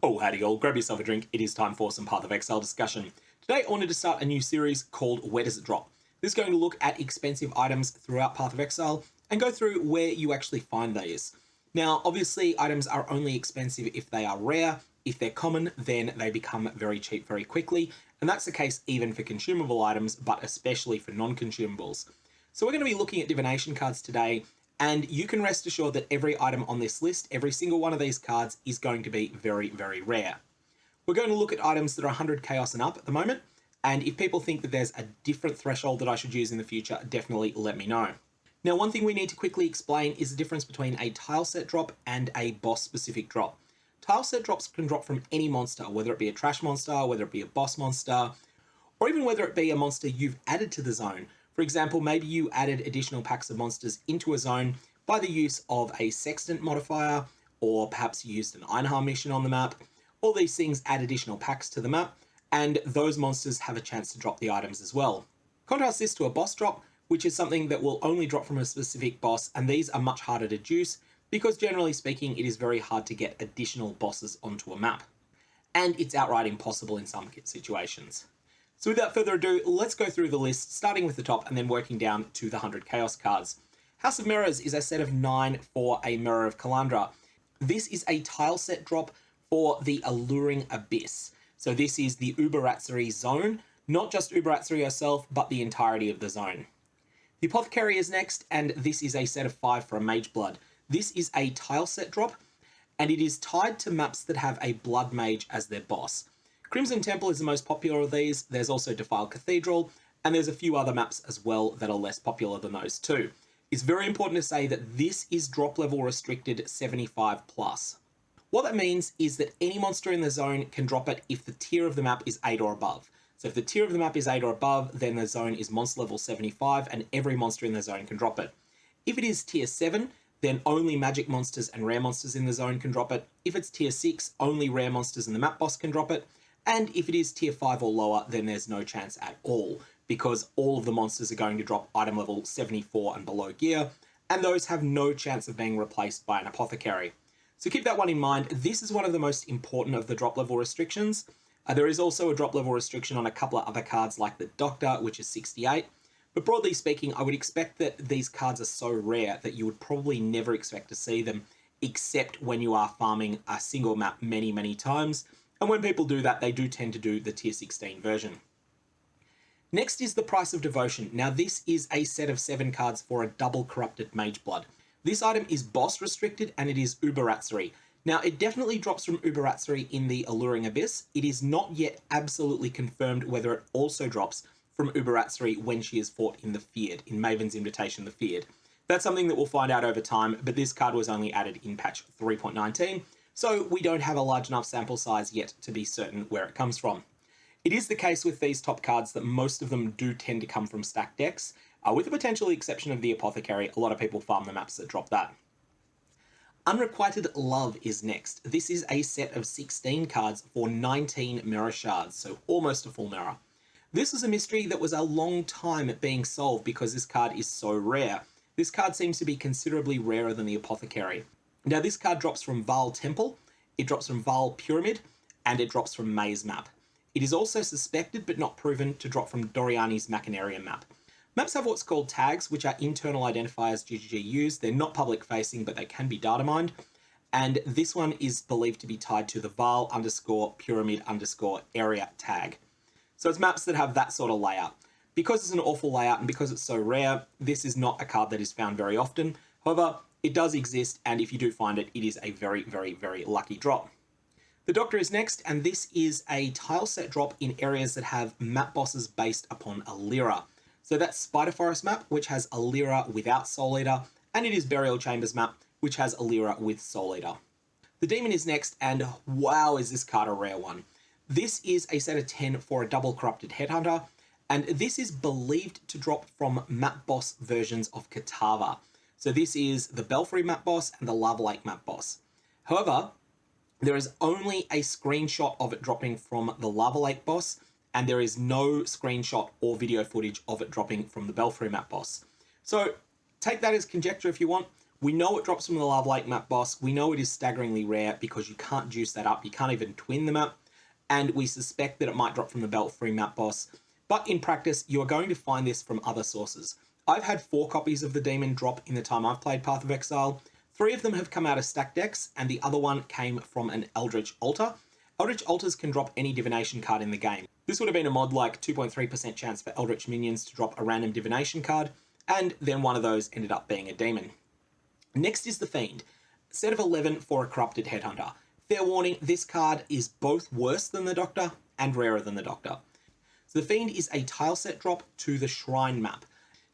Oh, howdy all, grab yourself a drink, it is time for some Path of Exile discussion. Today I wanted to start a new series called Where Does It Drop? This is going to look at expensive items throughout Path of Exile and go through where you actually find these. Now, obviously, items are only expensive if they are rare. If they're common, then they become very cheap very quickly, and that's the case even for consumable items, but especially for non-consumables. So we're going to be looking at divination cards today, and you can rest assured that every item on this list, every single one of these cards, is going to be very, very rare. We're going to look at items that are 100 chaos and up at the moment, and if people think that there's a different threshold that I should use in the future, definitely let me know. Now, one thing we need to quickly explain is the difference between a tile set drop and a boss specific drop. Tile set drops can drop from any monster, whether it be a trash monster, whether it be a boss monster, or even whether it be a monster you've added to the zone. For example, maybe you added additional packs of monsters into a zone by the use of a sextant modifier, or perhaps you used an Einhar mission on the map. All these things add additional packs to the map, and those monsters have a chance to drop the items as well. Contrast this to a boss drop, which is something that will only drop from a specific boss, and these are much harder to juice, because generally speaking, it is very hard to get additional bosses onto a map. And it's outright impossible in some situations. So without further ado, let's go through the list, starting with the top and then working down to the 100 Chaos cards. House of Mirrors is a set of 9 for a Mirror of Kalandra. This is a tile set drop for the Alluring Abyss. So this is the Uberatsuri zone, not just Uberatsuri herself, but the entirety of the zone. The Apothecary is next, and this is a set of 5 for a Mage Blood. This is a tile set drop, and it is tied to maps that have a Blood Mage as their boss. Crimson Temple is the most popular of these. There's also Defiled Cathedral, and there's a few other maps as well that are less popular than those too. It's very important to say that this is drop level restricted 75 plus. What that means is that any monster in the zone can drop it if the tier of the map is 8 or above. So if the tier of the map is 8 or above, then the zone is monster level 75, and every monster in the zone can drop it. If it is tier 7, then only magic monsters and rare monsters in the zone can drop it. If it's tier 6, only rare monsters and the map boss can drop it. And if it is tier 5 or lower, then there's no chance at all, because all of the monsters are going to drop item level 74 and below gear, and those have no chance of being replaced by an Apothecary. So keep that one in mind. This is one of the most important of the drop level restrictions. There is also a drop level restriction on a couple of other cards like the Doctor, which is 68. But broadly speaking, I would expect that these cards are so rare that you would probably never expect to see them, except when you are farming a single map many, many times. And when people do that, they do tend to do the tier 16 version. Next is the Price of Devotion. Now this is a set of 7 cards for a double corrupted Mage Blood. This item is boss restricted, and it is Uberatsuri. Now it definitely drops from Uberatsuri in the Alluring Abyss. It is not yet absolutely confirmed whether it also drops from Uberatsuri when she is fought in the Feared, in Maven's Invitation the Feared. That's something that we'll find out over time, but this card was only added in patch 3.19. So we don't have a large enough sample size yet to be certain where it comes from. It is the case with these top cards that most of them do tend to come from stacked decks, with the potential exception of the Apothecary. A lot of people farm the maps that drop that. Unrequited Love is next. This is a set of 16 cards for 19 mirror shards, so almost a full mirror. This is a mystery that was a long time being solved because this card is so rare. This card seems to be considerably rarer than the Apothecary. Now this card drops from Vaal Temple, it drops from Vaal Pyramid, and it drops from Maze Map. It is also suspected but not proven to drop from Doriani's Machinarium map. Maps have what's called tags, which are internal identifiers GGG use. They're not public facing, but they can be data mined. And this one is believed to be tied to the Vaal _ Pyramid _ area tag. So it's maps that have that sort of layout. Because it's an awful layout and because it's so rare, this is not a card that is found very often. However, it does exist, and if you do find it, it is a very, very, very lucky drop. The Doctor is next, and this is a tile set drop in areas that have map bosses based upon a Lyra. So that's Spider Forest map, which has a Lyra without Soul Eater, and it is Burial Chambers map, which has a Lyra with Soul Eater. The Demon is next, and wow, is this card a rare one. This is a set of 10 for a double corrupted Headhunter, and this is believed to drop from map boss versions of Kitava. So this is the Belfry map boss and the Lava Lake map boss. However, there is only a screenshot of it dropping from the Lava Lake boss, and there is no screenshot or video footage of it dropping from the Belfry map boss. So take that as conjecture if you want. We know it drops from the Love Lake map boss. We know it is staggeringly rare because you can't juice that up. You can't even twin the map. And we suspect that it might drop from the Belfry map boss. But in practice, you are going to find this from other sources. I've had 4 copies of the demon drop in the time I've played Path of Exile. 3 of them have come out of stack decks, and the other one came from an Eldritch Altar. Eldritch Altars can drop any Divination card in the game. This would have been a mod like 2.3% chance for Eldritch minions to drop a random Divination card, and then one of those ended up being a demon. Next is the Fiend, set of 11 for a Corrupted Headhunter. Fair warning, this card is both worse than the Doctor and rarer than the Doctor. So the Fiend is a tileset drop to the Shrine map.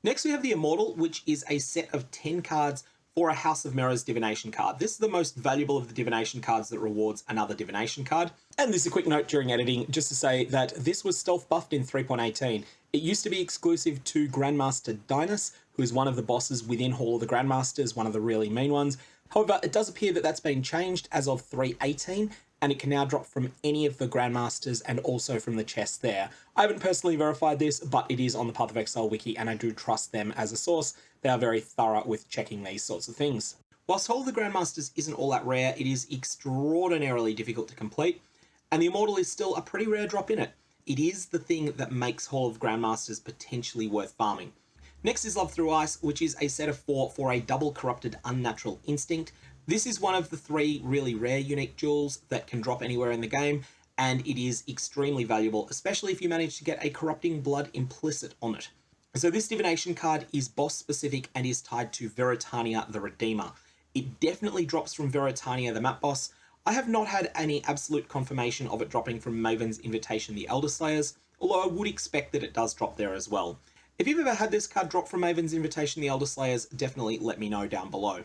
Next we have the Immortal, which is a set of 10 cards for a House of Mirrors Divination card. This is the most valuable of the Divination cards that rewards another Divination card. And this is a quick note during editing, just to say that this was stealth buffed in 3.18. It used to be exclusive to Grandmaster Dinas, who is one of the bosses within Hall of the Grandmasters, one of the really mean ones. However, it does appear that that's been changed as of 3.18, and it can now drop from any of the Grandmasters and also from the chest there. I haven't personally verified this, but it is on the PathOfExile wiki, and I do trust them as a source. They are very thorough with checking these sorts of things. Whilst Hall of the Grandmasters isn't all that rare, it is extraordinarily difficult to complete, and the Immortal is still a pretty rare drop in it. It is the thing that makes Hall of Grandmasters potentially worth farming. Next is Love Through Ice, which is a set of 4 for a double corrupted Unnatural Instinct. This is one of the 3 really rare unique jewels that can drop anywhere in the game, and it is extremely valuable, especially if you manage to get a Corrupting Blood implicit on it. So this Divination card is boss specific and is tied to Veritania the Redeemer. It definitely drops from Veritania the map boss. I have not had any absolute confirmation of it dropping from Maven's Invitation the Elder Slayers, although I would expect that it does drop there as well. If you've ever had this card drop from Maven's Invitation the Elder Slayers, definitely let me know down below.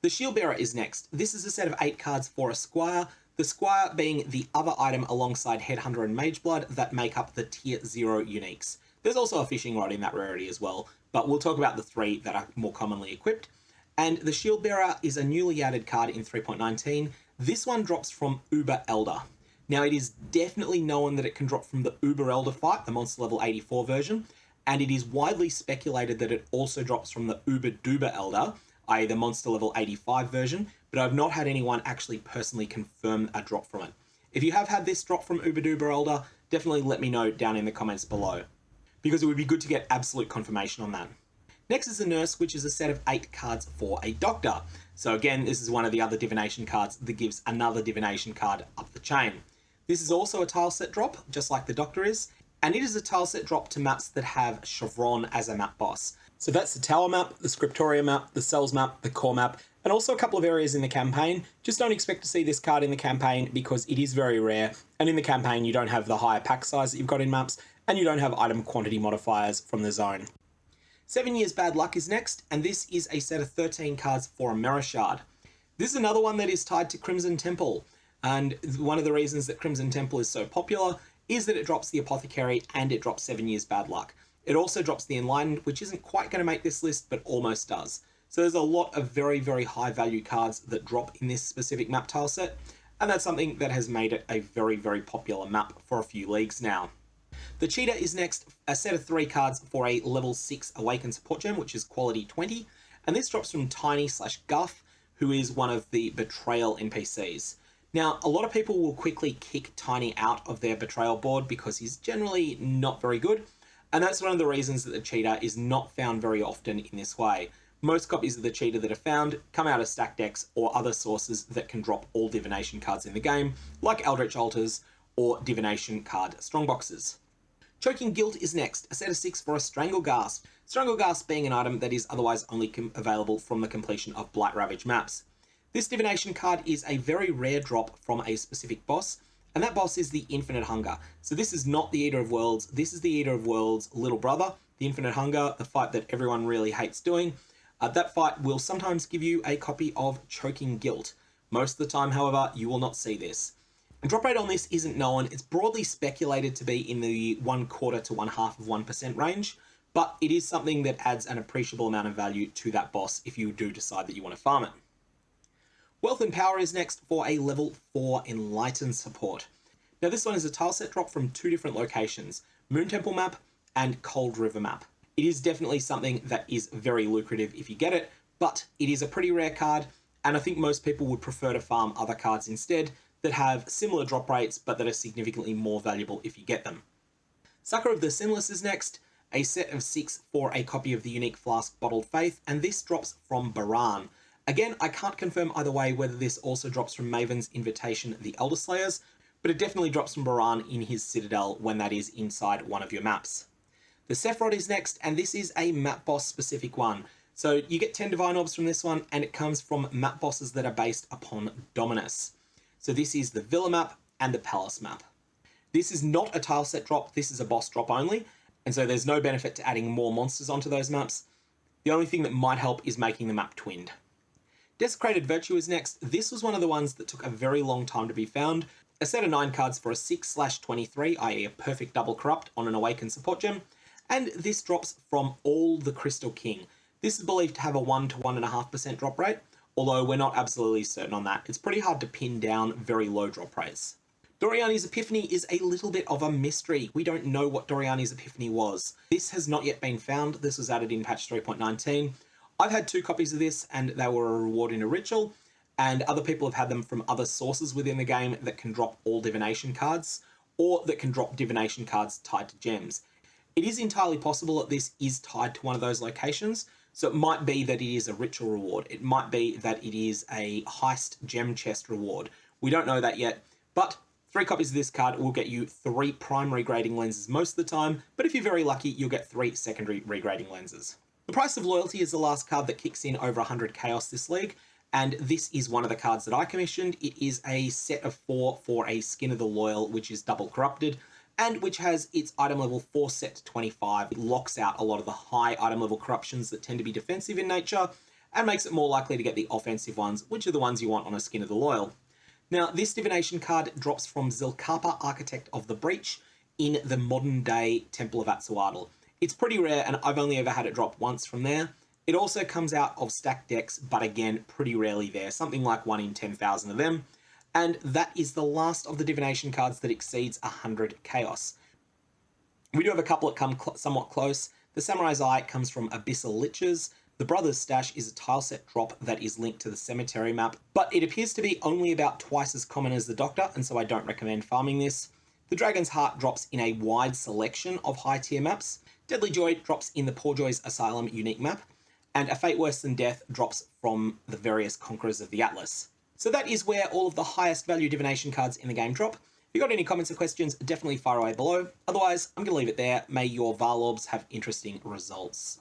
The Shield Bearer is next. This is a set of 8 cards for a Squire, the Squire being the other item alongside Headhunter and Mageblood that make up the Tier 0 uniques. There's also a Fishing Rod in that rarity as well, but we'll talk about the 3 that are more commonly equipped. And the Shield Bearer is a newly added card in 3.19. This one drops from Uber Elder. Now it is definitely known that it can drop from the Uber Elder fight, the monster level 84 version, and it is widely speculated that it also drops from the Uber Duber Elder, i.e. the monster level 85 version, but I've not had anyone actually personally confirm a drop from it. If you have had this drop from Uber Duber Elder, definitely let me know down in the comments below, because it would be good to get absolute confirmation on that. Next is the Nurse, which is a set of 8 cards for a Doctor. So again, this is one of the other Divination cards that gives another Divination card up the chain. This is also a tile set drop, just like the Doctor is, and it is a tile set drop to maps that have Sephron as a map boss. So that's the Tower map, the Scriptoria map, the Cells map, the Core map, and also a couple of areas in the campaign. Just don't expect to see this card in the campaign because it is very rare, and in the campaign you don't have the higher pack size that you've got in maps, and you don't have item quantity modifiers from the zone. 7 Years Bad Luck is next, and this is a set of 13 cards for a Merishard. This is another one that is tied to Crimson Temple, and one of the reasons that Crimson Temple is so popular is that it drops the Apothecary and it drops 7 Years Bad Luck. It also drops the Enlightened, which isn't quite going to make this list, but almost does. So there's a lot of very, very high value cards that drop in this specific map tile set, and that's something that has made it a very, very popular map for a few leagues now. The Cheetah is next, a set of 3 cards for a level 6 Awakened Support Gem, which is quality 20, and this drops from Tiny/Guff, who is one of the Betrayal NPCs. Now, a lot of people will quickly kick Tiny out of their Betrayal board because he's generally not very good, and that's one of the reasons that the Cheetah is not found very often in this way. Most copies of the Cheetah that are found come out of stack decks or other sources that can drop all Divination cards in the game, like Eldritch Altars or Divination card strongboxes. Choking Guilt is next, a set of 6 for a Strangleghast. Strangleghast being an item that is otherwise only available from the completion of Blight Ravage maps. This Divination card is a very rare drop from a specific boss, and that boss is the Infinite Hunger. So this is not the Eater of Worlds, this is the Eater of Worlds' little brother, the Infinite Hunger, the fight that everyone really hates doing. That fight will sometimes give you a copy of Choking Guilt. Most of the time, however, you will not see this. And drop rate on this isn't known. It's broadly speculated to be in the 1/4 to 1/2 of 1% range, but it is something that adds an appreciable amount of value to that boss if you do decide that you want to farm it. Wealth and Power is next for a level 4 Enlightened Support. Now this one is a tileset drop from 2 different locations, Moon Temple map and Cold River map. It is definitely something that is very lucrative if you get it, but it is a pretty rare card, and I think most people would prefer to farm other cards instead that have similar drop rates, but that are significantly more valuable if you get them. Sucker of the Sinless is next, a set of 6 for a copy of the unique Flask Bottled Faith, and this drops from Baran. Again, I can't confirm either way whether this also drops from Maven's Invitation, the Elder Slayers, but it definitely drops from Baran in his Citadel when that is inside one of your maps. The Sephron is next, and this is a map boss specific one. So you get 10 Divine Orbs from this one, and it comes from map bosses that are based upon Dominus. So this is the Villa map and the Palace map. This is not a tile set drop, this is a boss drop only, and so there's no benefit to adding more monsters onto those maps. The only thing that might help is making the map twinned. Desecrated Virtue is next. This was one of the ones that took a very long time to be found. A set of 9 cards for a 6/23, i.e. a perfect double corrupt on an Awakened Support gem, and this drops from All the Crystal King. This is believed to have a 1 to 1.5% drop rate, although we're not absolutely certain on that. It's pretty hard to pin down very low drop rates. Dorians Epiphany is a little bit of a mystery. We don't know what Dorians Epiphany was. This has not yet been found. This was added in patch 3.19. I've had 2 copies of this, and they were a reward in a ritual, and other people have had them from other sources within the game that can drop all divination cards, or that can drop divination cards tied to gems. It is entirely possible that this is tied to one of those locations, so it might be that it is a ritual reward. It might be that it is a heist gem chest reward. We don't know that yet, but 3 copies of this card will get you 3 primary grading lenses most of the time, but if you're very lucky, you'll get 3 secondary regrading lenses. The Price of Loyalty is the last card that kicks in over 100 Chaos this league, and this is one of the cards that I commissioned. It is a set of 4 for a Skin of the Loyal, which is double corrupted, and which has its item level 4 set to 25. It locks out a lot of the high item level corruptions that tend to be defensive in nature, and makes it more likely to get the offensive ones, which are the ones you want on a Skin of the Loyal. Now, this Divination card drops from Zilkapa, Architect of the Breach, in the modern day Temple of Atsuatl. It's pretty rare, and I've only ever had it drop once from there. It also comes out of stacked decks, but again, pretty rarely there, something like 1 in 10,000 of them. And that is the last of the Divination cards that exceeds 100 Chaos. We do have a couple that come somewhat close. The Samurai's Eye comes from Abyssal Liches. The Brothers Stash is a tile set drop that is linked to the Cemetery map, but it appears to be only about twice as common as the Doctor, and so I don't recommend farming this. The Dragon's Heart drops in a wide selection of high tier maps. Deadly Joy drops in the Poorjoy's Asylum unique map, and A Fate Worse Than Death drops from the various Conquerors of the Atlas. So that is where all of the highest value divination cards in the game drop. If you got any comments or questions, definitely fire away below. Otherwise, I'm going to leave it there. May your Varlorbs have interesting results.